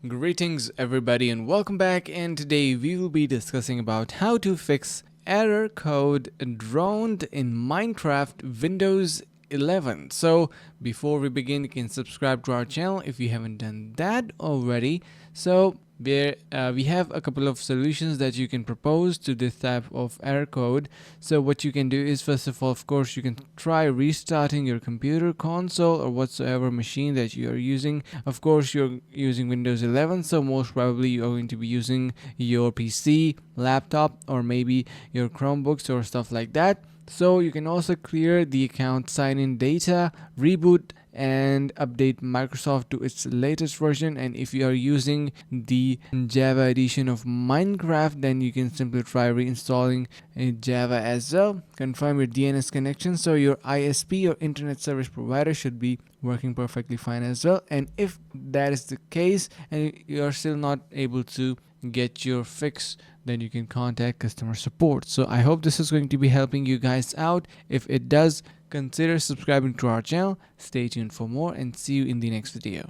Greetings everybody and welcome back, and today we will be discussing about how to fix error code droned in Minecraft Windows 11. So before we begin, you can subscribe to our channel if you haven't done that already. So we have a couple of solutions that you can propose to this type of error code. So what you can do is, first of all, of course, you can try restarting your computer console or whatsoever machine that you are using. Of course, you're using Windows 11, so most probably you're going to be using your PC, laptop, or maybe your Chromebooks or stuff like that. So you can also clear the account sign-in data, reboot and update Microsoft to its latest version. And if you are using the Java edition of Minecraft, then you can simply try reinstalling Java as well. Confirm your DNS connection, so your ISP or internet service provider should be working perfectly fine as well. And if that is the case and you are still not able to get your fix, then you can contact customer support. So I hope this is going to be helping you guys out. If it does, consider subscribing to our channel. Stay tuned for more and see you in the next video.